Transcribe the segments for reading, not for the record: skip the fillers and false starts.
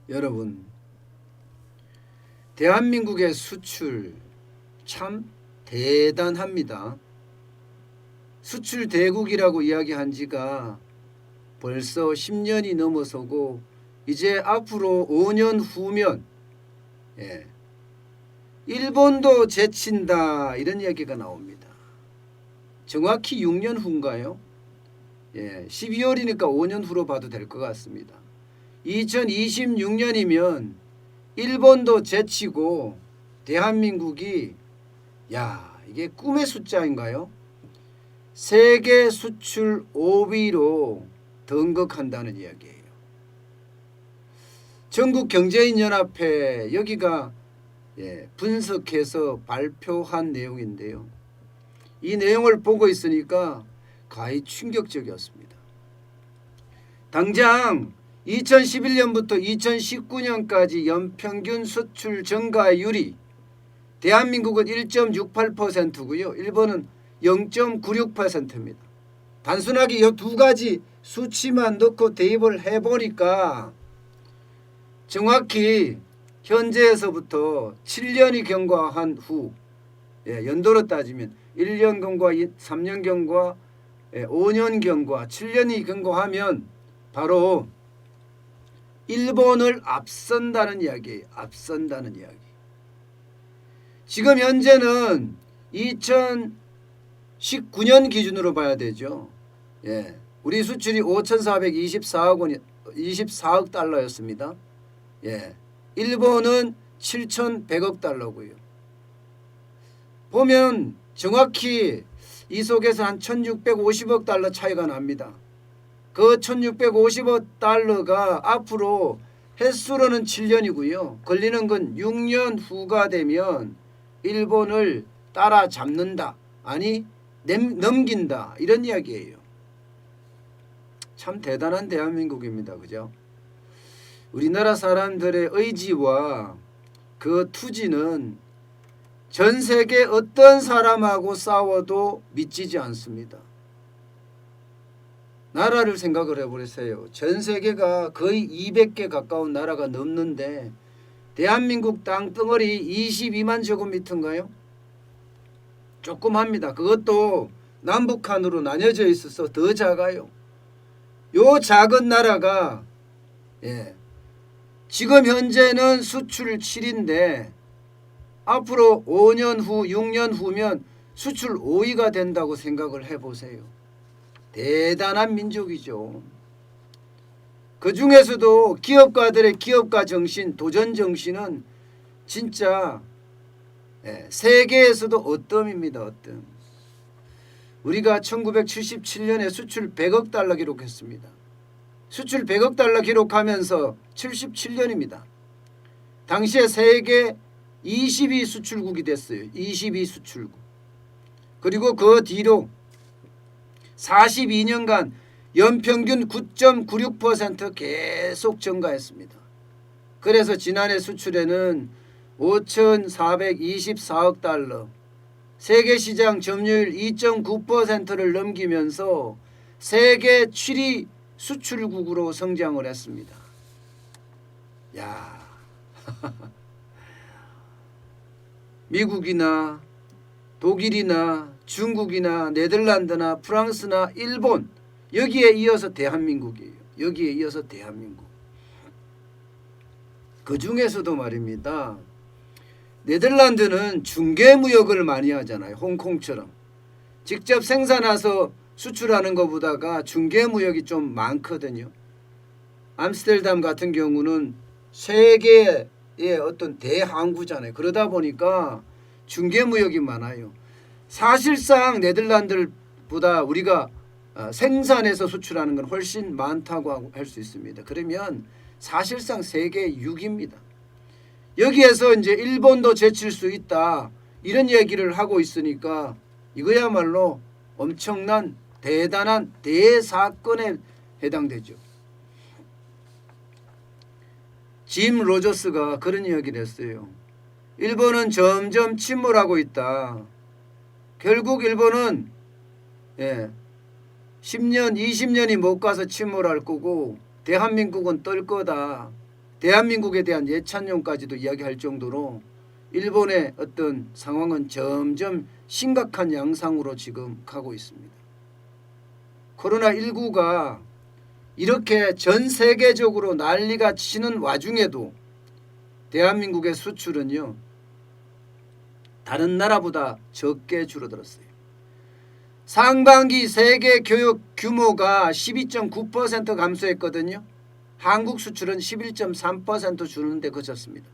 여러분, 대한민국의 수출 참 대단합니다. 수출 대국이라고 이야기한 지가 벌써 10년이 넘어서고 이제 앞으로 5년 후면 일본도 제친다 이런 얘기가 나옵니다. 정확히 6년 후인가요? 12월이니까 5년 후로 봐도 될 것 같습니다. 2026년이면 일본도 제치고 대한민국이 이게 꿈의 숫자인가요? 세계 수출 5위로 등극한다는 이야기예요. 전국경제인연합회 여기가 분석해서 발표한 내용인데요. 이 내용을 보고 있으니까 가히 충격적이었습니다. 당장 2011년부터 2019년까지 연평균 수출 증가율이 대한민국은 1.68%고요. 일본은 0.96%입니다. 단순하게 이 두 가지 수치만 넣고 대입을 해보니까 정확히 현재에서부터 7년이 경과한 후 연도로 따지면 1년 경과, 3년 경과, 5년 경과, 7년이 경과하면 바로 일본을 앞선다는 이야기예요. 앞선다는 이야기. 지금 현재는 2019년 기준으로 봐야 되죠. 우리 수출이 5,424억 달러였습니다. 일본은 7,100억 달러고요. 보면 정확히 이 속에서 한 1,650억 달러 차이가 납니다. 그 1,650억 달러가 앞으로 횟수로는 7년이고요. 걸리는 건 6년 후가 되면 일본을 따라잡는다. 아니 넘긴다. 이런 이야기예요. 참 대단한 대한민국입니다. 그죠? 우리나라 사람들의 의지와 그 투지는 전 세계 어떤 사람하고 싸워도 미치지 않습니다. 나라를 생각을 해보세요. 전 세계가 거의 200개 가까운 나라가 넘는데 대한민국 땅덩어리 22만 제곱미터인가요? 조그맣니다. 그것도 남북한으로 나뉘어져 있어서 더 작아요. 요 작은 나라가 지금 현재는 수출 7인데 앞으로 5년 후, 6년 후면 수출 5위가 된다고 생각을 해보세요. 대단한 민족이죠. 그 중에서도 기업가들의 기업가 정신, 도전 정신은 진짜 세계에서도 어뜸입니다. 어뜸. 우리가 1977년에 수출 100억 달러 기록했습니다. 수출 100억 달러 기록하면서 77년입니다. 당시에 세계 22 수출국이 됐어요. 22 수출국. 그리고 그 뒤로 42년간 연평균 9.96% 계속 증가했습니다. 그래서 지난해 수출에는 5,424억 달러, 세계시장 점유율 2.9%를 넘기면서 세계 7위 수출국으로 성장을 했습니다. 미국이나 독일이나 중국이나 네덜란드나 프랑스나 일본 여기에 이어서 대한민국이에요. 여기에 이어서 대한민국. 그 중에서도 말입니다. 네덜란드는 중개무역을 많이 하잖아요. 홍콩처럼. 직접 생산해서 수출하는 것보다가 중개무역이 좀 많거든요. 암스테르담 같은 경우는 세계의 어떤 대항구잖아요. 그러다 보니까 중개무역이 많아요. 사실상 네덜란드보다 우리가 생산해서 수출하는 건 훨씬 많다고 할 수 있습니다. 그러면 사실상 세계 6위입니다. 여기에서 이제 일본도 제칠 수 있다 이런 얘기를 하고 있으니까 이거야말로 엄청난 대단한 대사건에 해당되죠. 짐 로저스가 그런 이야기를 했어요. 일본은 침몰하고 있다. 결국 일본은 10년, 20년이 못 가서 침몰할 거고 대한민국은 떨 거다. 대한민국에 대한 예찬론까지도 이야기할 정도로 일본의 어떤 상황은 점점 심각한 양상으로 지금 가고 있습니다. 코로나19가 이렇게 전 세계적으로 난리가 치는 와중에도 대한민국의 수출은요, 다른 나라보다 적게 줄어들었어요. 상반기 세계 교육 규모가 12.9% 감소했거든요. 한국 수출은 11.3% 주는데 그쳤습니다.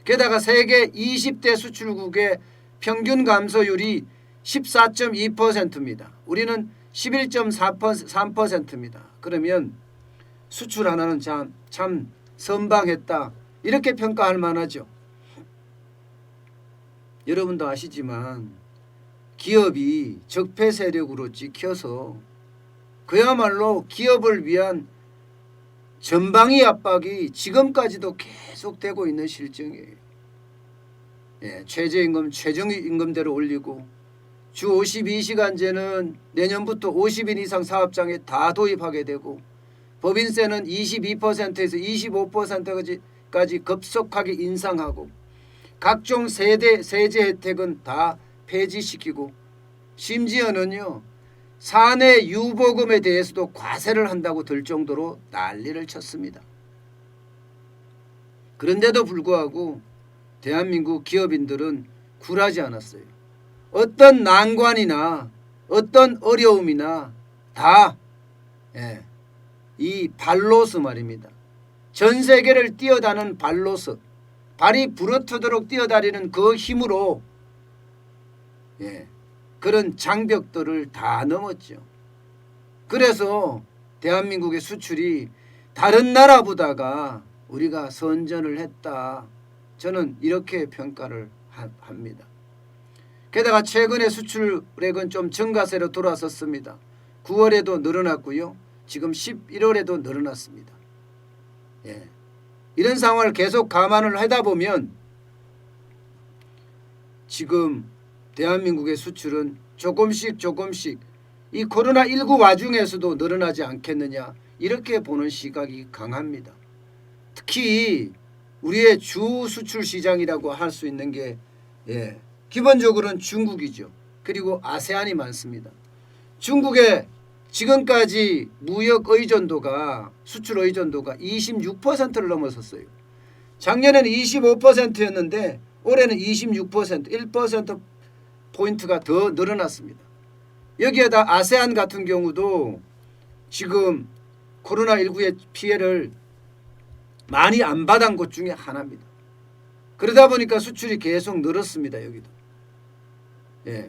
게다가 세계 20대 수출국의 평균 감소율이 14.2%입니다. 우리는 11.3%입니다. 그러면 수출 하나는 참 선방했다, 이렇게 평가할 만하죠. 여러분도 아시지만 기업이 적폐 세력으로 찍혀서 그야말로 기업을 위한 전방위 압박이 지금까지도 계속되고 있는 실정이에요. 최저임금 최저임금대로 올리고 주 52시간제는 내년부터 50인 이상 사업장에 다 도입하게 되고 법인세는 22%에서 25%까지 급속하게 인상하고 각종 세제 혜택은 다 폐지시키고 심지어는요, 사내 유보금에 대해서도 과세를 한다고 들 정도로 난리를 쳤습니다. 그런데도 불구하고 대한민국 기업인들은 굴하지 않았어요. 어떤 난관이나 어떤 어려움이나 다 이 발로스 말입니다. 전 세계를 뛰어다니는 발로스, 발이 부러뜨도록 뛰어다니는 그 힘으로 그런 장벽들을 다 넘었죠. 그래서 대한민국의 수출이 다른 나라보다가 우리가 선전을 했다, 저는 이렇게 평가를 합니다. 게다가 최근에 수출액은 좀 증가세로 돌아섰습니다. 9월에도 늘어났고요, 지금 11월에도 늘어났습니다. 이런 상황을 계속 감안을 하다 보면 지금 대한민국의 수출은 조금씩 이 코로나19 와중에서도 늘어나지 않겠느냐, 이렇게 보는 시각이 강합니다. 특히 우리의 주 수출 시장이라고 할 수 있는 게 기본적으로는 중국이죠. 그리고 아세안이 많습니다. 중국의 지금까지 무역 의존도가, 수출 의존도가 26%를 넘어섰어요. 작년에는 25%였는데 올해는 26%, 1% 포인트가 더 늘어났습니다. 여기에다 아세안 같은 경우도 지금 코로나19의 피해를 많이 안 받은 곳 중에 하나입니다. 그러다 보니까 수출이 계속 늘었습니다. 여기도.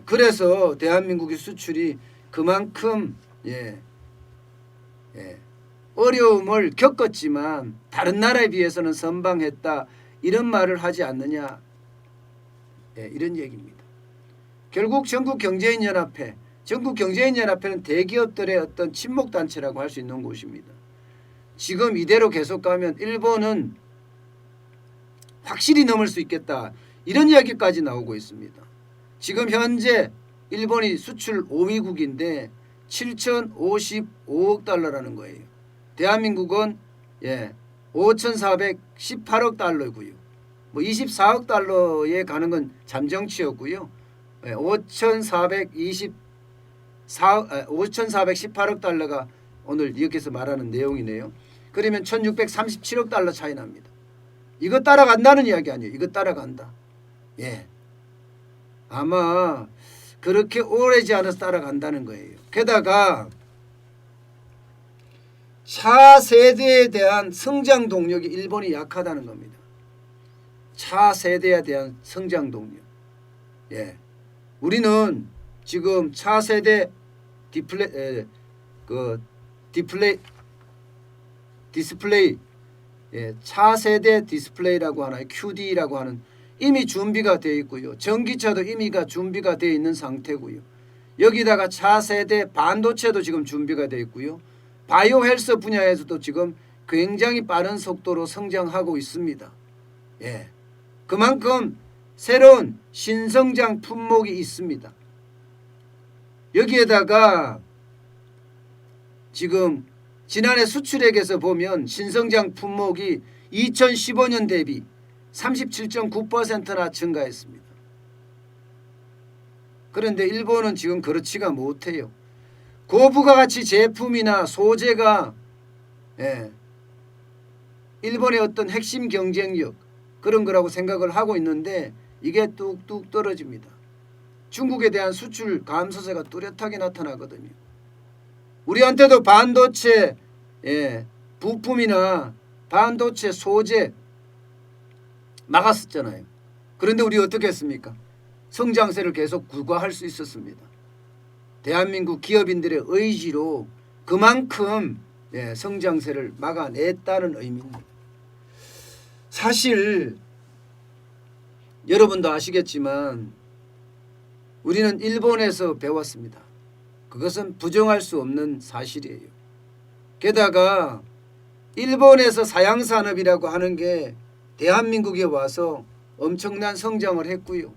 그래서 대한민국의 수출이 그만큼 어려움을 겪었지만 다른 나라에 비해서는 선방했다, 이런 말을 하지 않느냐, 이런 얘기입니다. 결국 전국경제인연합회는 대기업들의 어떤 친목단체라고 할 수 있는 곳입니다. 지금 이대로 계속 가면 일본은 확실히 넘을 수 있겠다, 이런 이야기까지 나오고 있습니다. 지금 현재 일본이 수출 5위국인데 7,055억 달러라는 거예요. 대한민국은 5,418억 달러고요. 뭐 24억 달러에 가는 건 잠정치였고요. 5,418억 달러가 오늘 여기서 말하는 내용이네요. 그러면 1,637억 달러 차이 납니다. 이거 따라간다는 이야기 아니에요. 이거 따라간다. 아마 그렇게 오래지 않아서 따라간다는 거예요. 게다가 차세대에 대한 성장 동력이 일본이 약하다는 겁니다. 차세대에 대한 성장 동력. 우리는 지금 차세대 디스플레이, 차세대 디스플레이라고 하나요? QD라고 하는 이미 준비가 되어 있고요. 전기차도 이미가 준비가 되어 있는 상태고요. 여기다가 차세대 반도체도 지금 준비가 되어 있고요. 바이오 헬스 분야에서도 지금 굉장히 빠른 속도로 성장하고 있습니다. 그만큼 새로운 신성장 품목이 있습니다. 여기에다가 지금 지난해 수출액에서 보면 신성장 품목이 2015년 대비 37.9%나 증가했습니다. 그런데 일본은 지금 그렇지가 못해요. 고부가가치 제품이나 소재가 일본의 어떤 핵심 경쟁력 그런 거라고 생각을 하고 있는데 이게 뚝뚝 떨어집니다. 중국에 대한 수출 감소세가 뚜렷하게 나타나거든요. 우리한테도 반도체 부품이나 반도체 소재 막았었잖아요. 그런데 우리 어떻게 했습니까? 성장세를 계속 구가할 수 있었습니다. 대한민국 기업인들의 의지로 그만큼 성장세를 막아냈다는 의미입니다. 사실 여러분도 아시겠지만 우리는 일본에서 배웠습니다. 그것은 부정할 수 없는 사실이에요. 게다가 일본에서 사양산업이라고 하는 게 대한민국에 와서 엄청난 성장을 했고요.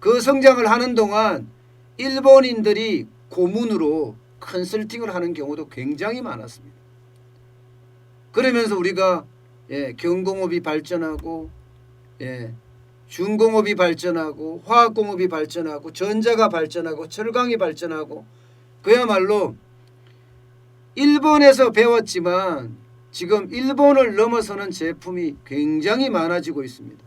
그 성장을 하는 동안 일본인들이 고문으로 컨설팅을 하는 경우도 굉장히 많았습니다. 그러면서 우리가 경공업이 발전하고 중공업이 발전하고 화학공업이 발전하고 전자가 발전하고 철강이 발전하고 그야말로 일본에서 배웠지만 지금 일본을 넘어서는 제품이 굉장히 많아지고 있습니다.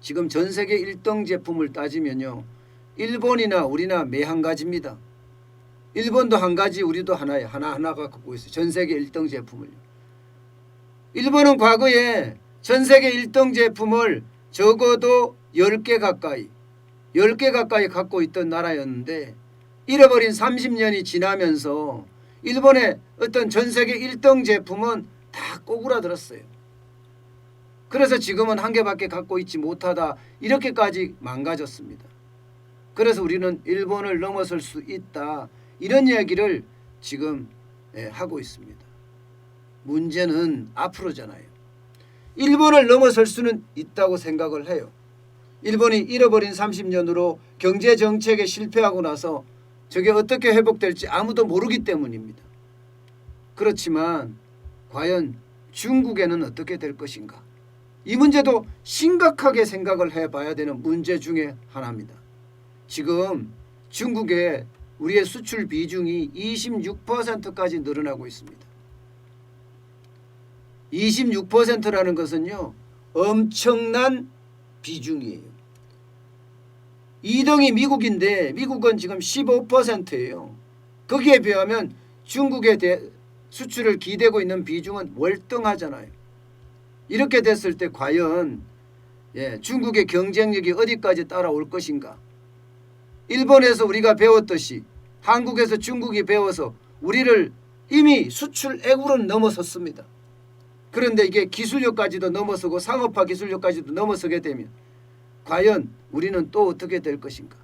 지금 전 세계 1등 제품을 따지면요. 일본이나 우리나 매 한 가지입니다. 일본도 한 가지 우리도 하나가 갖고 있어요. 전 세계 1등 제품을요. 일본은 과거에 전 세계 1등 제품을 적어도 10개 가까이 갖고 있던 나라였는데 잃어버린 30년이 지나면서 일본의 어떤 전 세계 1등 제품은 다 꼬꾸라들었어요. 그래서 지금은 한 개밖에 갖고 있지 못하다 이렇게까지 망가졌습니다. 그래서 우리는 일본을 넘어설 수 있다 이런 이야기를 지금 하고 있습니다. 문제는 앞으로잖아요. 일본을 넘어설 수는 있다고 생각을 해요. 일본이 잃어버린 30년으로 경제정책에 실패하고 나서 저게 어떻게 회복될지 아무도 모르기 때문입니다. 그렇지만 과연 중국에는 어떻게 될 것인가? 이 문제도 심각하게 생각을 해봐야 되는 문제 중에 하나입니다. 지금 중국에 우리의 수출 비중이 26%까지 늘어나고 있습니다. 26%라는 것은요. 엄청난 비중이에요. 2등이 미국인데 미국은 지금 15%예요. 거기에 비하면 중국에 수출을 기대고 있는 비중은 월등하잖아요. 이렇게 됐을 때 과연 중국의 경쟁력이 어디까지 따라올 것인가? 일본에서 우리가 배웠듯이 한국에서 중국이 배워서 우리를 이미 수출액으로는 넘어섰습니다. 그런데 이게 기술력까지도 넘어서고 상업화 기술력까지도 넘어서게 되면 과연 우리는 또 어떻게 될 것인가?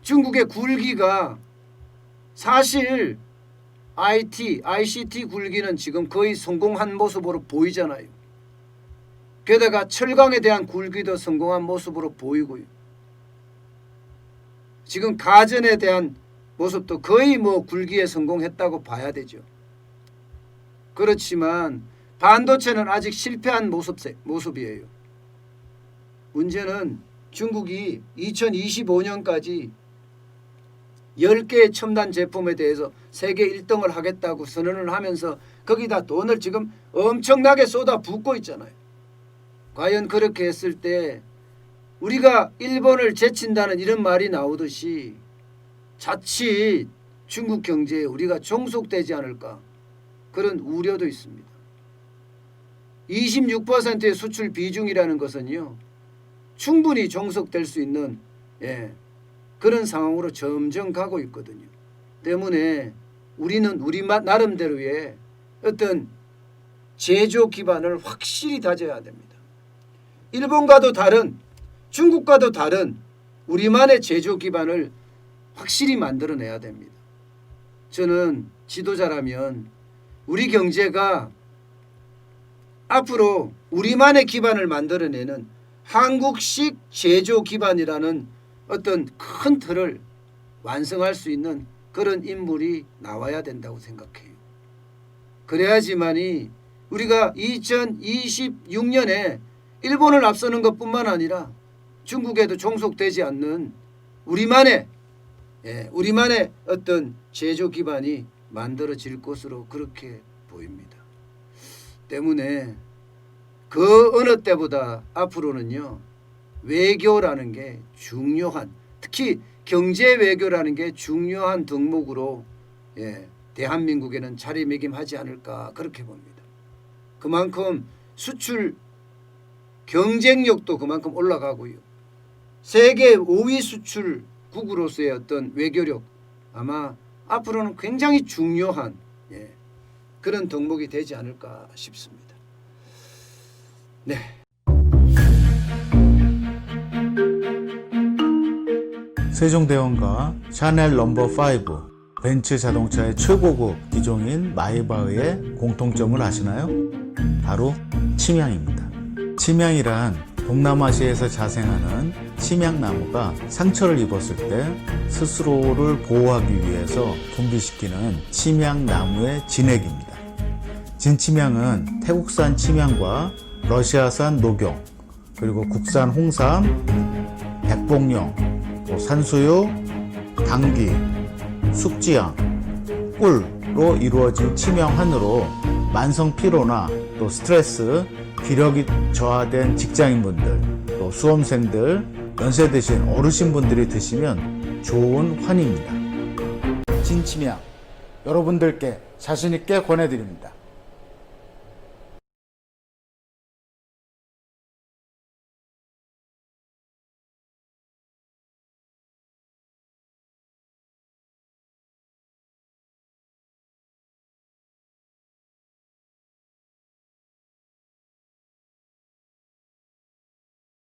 중국의 굴기가 사실 ICT 굴기는 지금 거의 성공한 모습으로 보이잖아요. 게다가 철강에 대한 굴기도 성공한 모습으로 보이고요. 지금 가전에 대한 모습도 거의 굴기에 성공했다고 봐야 되죠. 그렇지만 반도체는 아직 실패한 모습이에요. 문제는 중국이 2025년까지 10개의 첨단 제품에 대해서 세계 1등을 하겠다고 선언을 하면서 거기다 돈을 지금 엄청나게 쏟아붓고 있잖아요. 과연 그렇게 했을 때 우리가 일본을 제친다는 이런 말이 나오듯이 자칫 중국 경제에 우리가 종속되지 않을까 그런 우려도 있습니다. 26%의 수출 비중이라는 것은요. 충분히 종속될 수 있는 그런 상황으로 점점 가고 있거든요. 때문에 우리는 우리 나름대로의 어떤 제조 기반을 확실히 다져야 됩니다. 일본과도 다른 중국과도 다른 우리만의 제조 기반을 확실히 만들어내야 됩니다. 저는 지도자라면 우리 경제가 앞으로 우리만의 기반을 만들어내는 한국식 제조 기반이라는 어떤 큰 틀을 완성할 수 있는 그런 인물이 나와야 된다고 생각해요. 그래야지만이 우리가 2026년에 일본을 앞서는 것뿐만 아니라 중국에도 종속되지 않는 우리만의 어떤 제조 기반이 만들어질 것으로 그렇게 보입니다. 때문에 그 어느 때보다 앞으로는요, 외교라는 게 중요한, 특히 경제 외교라는 게 중요한 덕목으로 대한민국에는 자리매김하지 않을까 그렇게 봅니다. 그만큼 수출 경쟁력도 그만큼 올라가고요. 세계 5위 수출국으로서의 어떤 외교력, 아마 앞으로는 굉장히 중요한 그런 덕목이 되지 않을까 싶습니다. 네. 세종대왕과 샤넬 넘버5, 벤츠 자동차의 최고급 기종인 마이바흐의 공통점을 아시나요? 바로 침향입니다. 침향이란 동남아시아에서 자생하는 침향나무가 상처를 입었을 때 스스로를 보호하기 위해서 분비시키는 침향나무의 진액입니다. 진침향은 태국산 침향과 러시아산 녹용, 그리고 국산 홍삼, 백봉령, 또 산수유, 당귀, 숙지향, 꿀로 이루어진 침향환으로 만성 피로나 또 스트레스, 기력이 저하된 직장인분들, 또 수험생들, 연세 드신 어르신분들이 드시면 좋은 환입니다. 진침향 여러분들께 자신있게 권해드립니다.